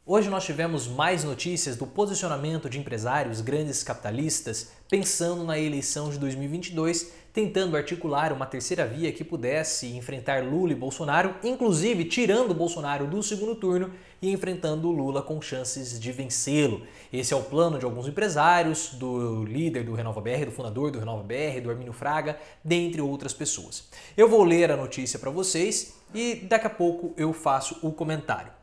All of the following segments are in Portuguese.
Hoje nós tivemos mais notícias do posicionamento de empresários grandes capitalistas pensando na eleição de 2022, tentando articular uma terceira via que pudesse enfrentar Lula e Bolsonaro, inclusive tirando Bolsonaro do segundo turno e enfrentando Lula com chances de vencê-lo. Esse é o plano de alguns empresários, do líder do Renova BR, do fundador do Renova BR, do Arminio Fraga, dentre outras pessoas. Eu vou ler a notícia para vocês e daqui a pouco eu faço o comentário.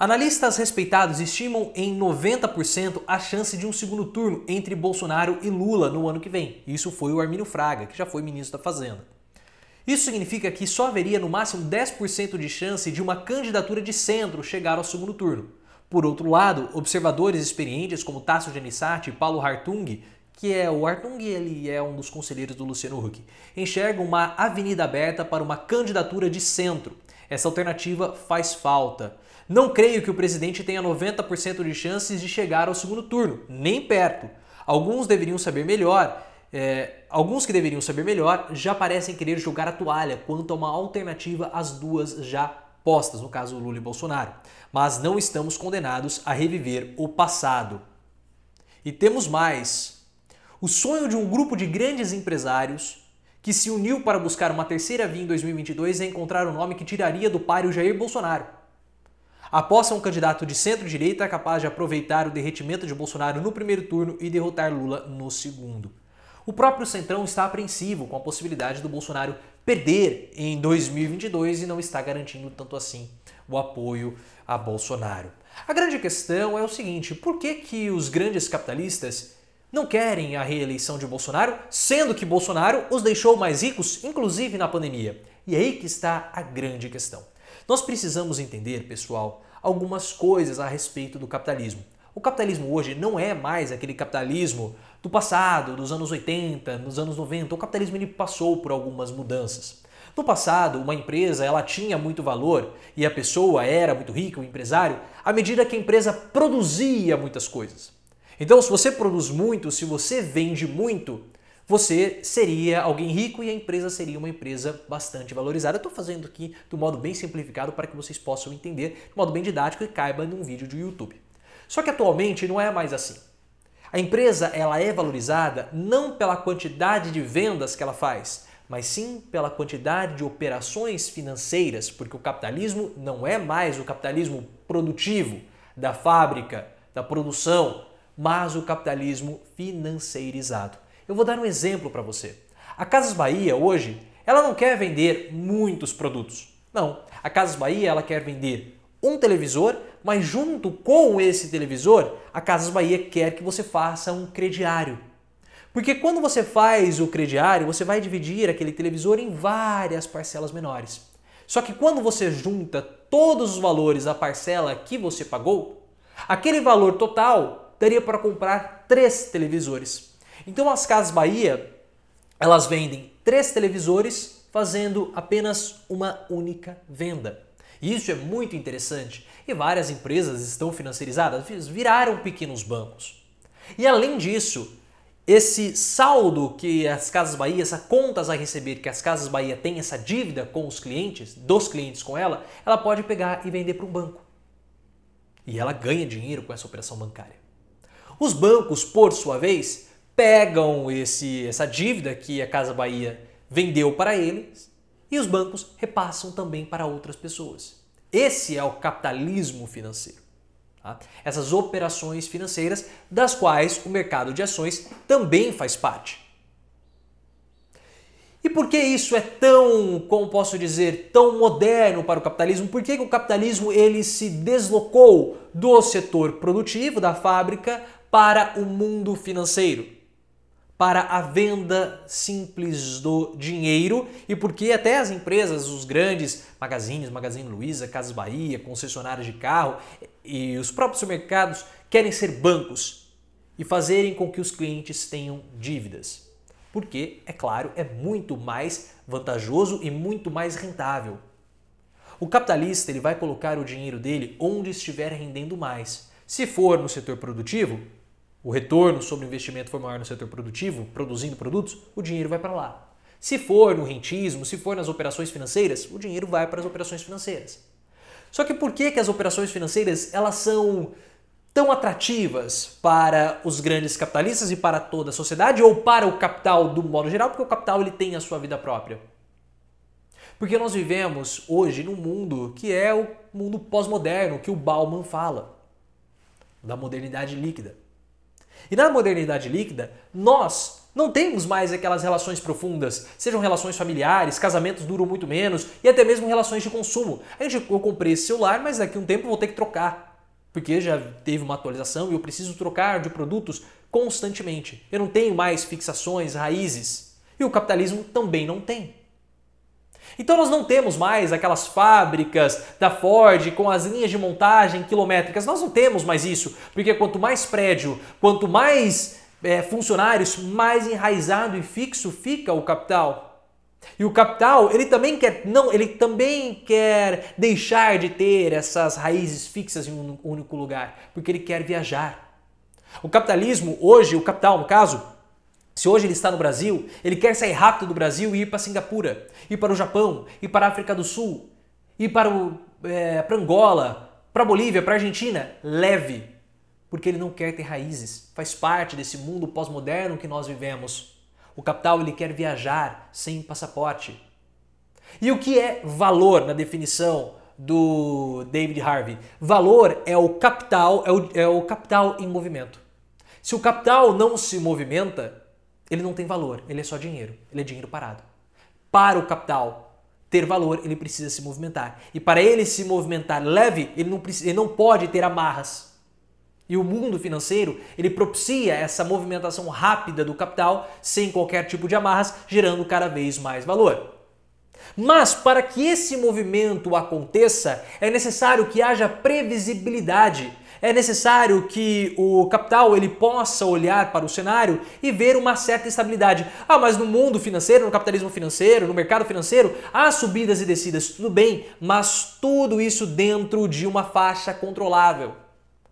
Analistas respeitados estimam em 90% a chance de um segundo turno entre Bolsonaro e Lula no ano que vem. Isso foi o Arminio Fraga, que já foi ministro da Fazenda. Isso significa que só haveria no máximo 10% de chance de uma candidatura de centro chegar ao segundo turno. Por outro lado, observadores experientes como Tasso Gereissati e Paulo Hartung, o Hartung ele é um dos conselheiros do Luciano Huck, enxergam uma avenida aberta para uma candidatura de centro. Essa alternativa faz falta. Não creio que o presidente tenha 90% de chances de chegar ao segundo turno, nem perto. Alguns que deveriam saber melhor já parecem querer jogar a toalha quanto a uma alternativa às duas já postas, no caso Lula e Bolsonaro. Mas não estamos condenados a reviver o passado. E temos mais. O sonho de um grupo de grandes empresários que se uniu para buscar uma terceira via em 2022 é encontrar um nome que tiraria do páreo Jair Bolsonaro. Aposta um candidato de centro-direita capaz de aproveitar o derretimento de Bolsonaro no primeiro turno e derrotar Lula no segundo. O próprio Centrão está apreensivo com a possibilidade do Bolsonaro perder em 2022 e não está garantindo tanto assim o apoio a Bolsonaro. A grande questão é o seguinte: por que os grandes capitalistas não querem a reeleição de Bolsonaro, sendo que Bolsonaro os deixou mais ricos, inclusive na pandemia? E é aí que está a grande questão. Nós precisamos entender, pessoal, algumas coisas a respeito do capitalismo. O capitalismo hoje não é mais aquele capitalismo do passado, dos anos 80, dos anos 90. O capitalismo ele passou por algumas mudanças. No passado, uma empresa ela tinha muito valor e a pessoa era muito rica, o empresário, à medida que a empresa produzia muitas coisas. Então, se você produz muito, se você vende muito, você seria alguém rico e a empresa seria uma empresa bastante valorizada. Eu estou fazendo aqui de um modo bem simplificado para que vocês possam entender, de um modo bem didático e caiba num vídeo de YouTube. Só que atualmente não é mais assim. A empresa ela é valorizada não pela quantidade de vendas que ela faz, mas sim pela quantidade de operações financeiras, porque o capitalismo não é mais o capitalismo produtivo da fábrica, da produção, mas o capitalismo financeirizado. Eu vou dar um exemplo para você. A Casas Bahia hoje, ela não quer vender muitos produtos. Não, a Casas Bahia ela quer vender um televisor, mas junto com esse televisor, a Casas Bahia quer que você faça um crediário. Porque quando você faz o crediário, você vai dividir aquele televisor em várias parcelas menores. Só que quando você junta todos os valores da parcela que você pagou, aquele valor total daria para comprar 3 televisores. Então as Casas Bahia, elas vendem 3 televisores fazendo apenas uma única venda. E isso é muito interessante e várias empresas estão financiarizadas, viraram pequenos bancos. E além disso, esse saldo que as Casas Bahia, essa contas a receber que as Casas Bahia têm, essa dívida com os clientes, dos clientes com ela pode pegar e vender para um banco. E ela ganha dinheiro com essa operação bancária. Os bancos, por sua vez, pegam essa dívida que a Casa Bahia vendeu para eles e os bancos repassam também para outras pessoas. Esse é o capitalismo financeiro. Tá? Essas operações financeiras das quais o mercado de ações também faz parte. E por que isso é tão, como posso dizer, tão moderno para o capitalismo? Por que o capitalismo ele se deslocou do setor produtivo, da fábrica, para o mundo financeiro? Para a venda simples do dinheiro e porque até as empresas, os grandes magazines, Magazine Luiza, Casas Bahia, concessionárias de carro e os próprios supermercados querem ser bancos e fazerem com que os clientes tenham dívidas. Porque, é claro, é muito mais vantajoso e muito mais rentável. O capitalista ele vai colocar o dinheiro dele onde estiver rendendo mais. Se for no setor produtivo, o retorno sobre o investimento for maior no setor produtivo, produzindo produtos, o dinheiro vai para lá. Se for no rentismo, se for nas operações financeiras, o dinheiro vai para as operações financeiras. Só que por que as operações financeiras elas são tão atrativas para os grandes capitalistas e para toda a sociedade ou para o capital do modo geral? Porque o capital ele tem a sua vida própria. Porque nós vivemos hoje num mundo que é o mundo pós-moderno, que o Bauman fala, da modernidade líquida. E na modernidade líquida, nós não temos mais aquelas relações profundas, sejam relações familiares, casamentos duram muito menos e até mesmo relações de consumo. Eu comprei esse celular, mas daqui a um tempo eu vou ter que trocar, porque já teve uma atualização e eu preciso trocar de produtos constantemente. Eu não tenho mais fixações, raízes. E o capitalismo também não tem. Então nós não temos mais aquelas fábricas da Ford com as linhas de montagem quilométricas. Nós não temos mais isso, porque quanto mais prédio, quanto mais funcionários, mais enraizado e fixo fica o capital. E o capital, ele também quer deixar de ter essas raízes fixas em um único lugar, porque ele quer viajar. O capitalismo hoje, o capital no caso, se hoje ele está no Brasil, ele quer sair rápido do Brasil e ir para Singapura, ir para o Japão, ir para a África do Sul, ir para Angola, para a Bolívia, para a Argentina, leve, porque ele não quer ter raízes, faz parte desse mundo pós-moderno que nós vivemos. O capital ele quer viajar sem passaporte. E o que é valor na definição do David Harvey? Valor é o capital, é o capital em movimento. Se o capital não se movimenta, ele não tem valor, ele é só dinheiro, ele é dinheiro parado. Para o capital ter valor, ele precisa se movimentar. E para ele se movimentar leve, ele não pode ter amarras. E o mundo financeiro, ele propicia essa movimentação rápida do capital, sem qualquer tipo de amarras, gerando cada vez mais valor. Mas para que esse movimento aconteça, é necessário que haja previsibilidade. É necessário que o capital ele possa olhar para o cenário e ver uma certa estabilidade. Ah, mas no mundo financeiro, no capitalismo financeiro, no mercado financeiro, há subidas e descidas, tudo bem, mas tudo isso dentro de uma faixa controlável,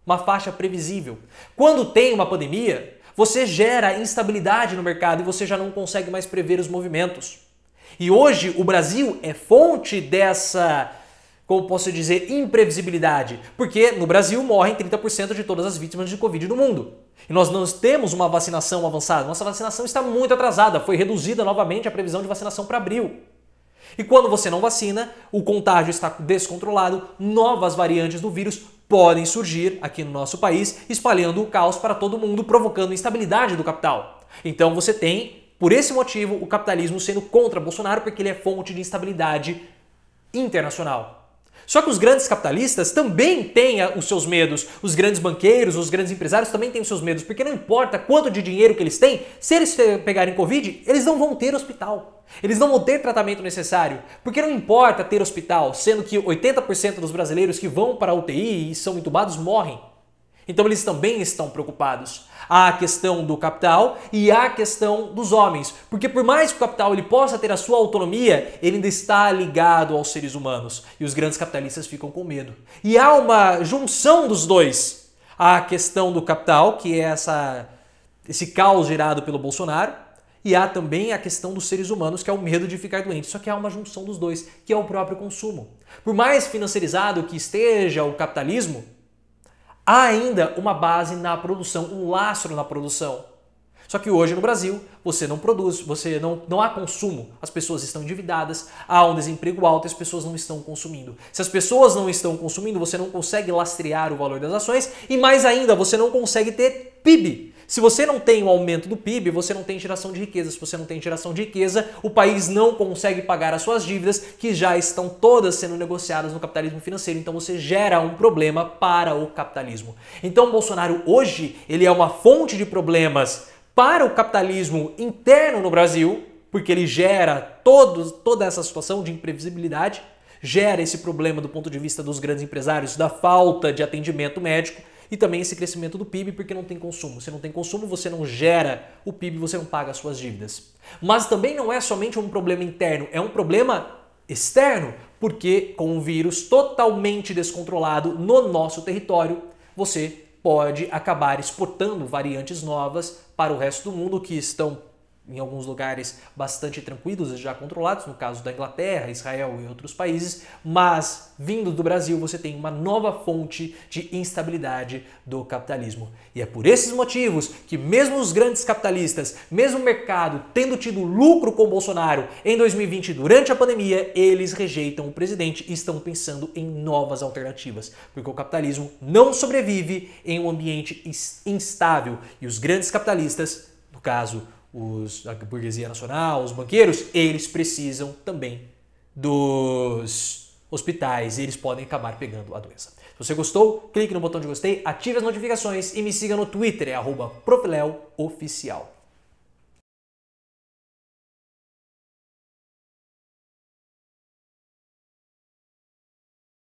uma faixa previsível. Quando tem uma pandemia, você gera instabilidade no mercado e você já não consegue mais prever os movimentos. E hoje o Brasil é fonte dessa, como posso dizer, imprevisibilidade. Porque no Brasil morrem 30% de todas as vítimas de Covid no mundo. E nós não temos uma vacinação avançada. Nossa vacinação está muito atrasada. Foi reduzida novamente a previsão de vacinação para abril. E quando você não vacina, o contágio está descontrolado, novas variantes do vírus podem surgir aqui no nosso país, espalhando o caos para todo mundo, provocando instabilidade do capital. Então você tem, por esse motivo, o capitalismo sendo contra Bolsonaro, porque ele é fonte de instabilidade internacional. Só que os grandes capitalistas também têm os seus medos. Os grandes banqueiros, os grandes empresários também têm os seus medos, porque não importa quanto de dinheiro que eles têm, se eles pegarem Covid, eles não vão ter hospital. Eles não vão ter tratamento necessário, porque não importa ter hospital, sendo que 80% dos brasileiros que vão para a UTI e são entubados morrem. Então eles também estão preocupados. Há a questão do capital e há a questão dos homens. Porque por mais que o capital ele possa ter a sua autonomia, ele ainda está ligado aos seres humanos. E os grandes capitalistas ficam com medo. E há uma junção dos dois. Há a questão do capital, que é esse caos gerado pelo Bolsonaro. E há também a questão dos seres humanos, que é o medo de ficar doente. Só que há uma junção dos dois, que é o próprio consumo. Por mais financiarizado que esteja o capitalismo, há ainda uma base na produção, um lastro na produção. Só que hoje no Brasil, você não produz, não há consumo, as pessoas estão endividadas, há um desemprego alto e as pessoas não estão consumindo. Se as pessoas não estão consumindo, você não consegue lastrear o valor das ações e mais ainda, você não consegue ter PIB. Se você não tem um aumento do PIB, você não tem geração de riqueza. Se você não tem geração de riqueza, o país não consegue pagar as suas dívidas, que já estão todas sendo negociadas no capitalismo financeiro. Então você gera um problema para o capitalismo. Então Bolsonaro hoje, ele é uma fonte de problemas para o capitalismo interno no Brasil, porque ele gera toda essa situação de imprevisibilidade, gera esse problema do ponto de vista dos grandes empresários, da falta de atendimento médico, e também esse crescimento do PIB porque não tem consumo. Se não tem consumo, você não gera o PIB, você não paga as suas dívidas. Mas também não é somente um problema interno, é um problema externo, porque com um vírus totalmente descontrolado no nosso território, você pode acabar exportando variantes novas para o resto do mundo que estão em alguns lugares bastante tranquilos e já controlados, no caso da Inglaterra, Israel e outros países, mas vindo do Brasil você tem uma nova fonte de instabilidade do capitalismo. E é por esses motivos que mesmo os grandes capitalistas, mesmo o mercado tendo tido lucro com Bolsonaro em 2020 durante a pandemia, eles rejeitam o presidente e estão pensando em novas alternativas, porque o capitalismo não sobrevive em um ambiente instável e os grandes capitalistas, no caso a burguesia nacional, os banqueiros, eles precisam também dos hospitais e eles podem acabar pegando a doença. Se você gostou, clique no botão de gostei, ative as notificações e me siga no Twitter, @profileooficial.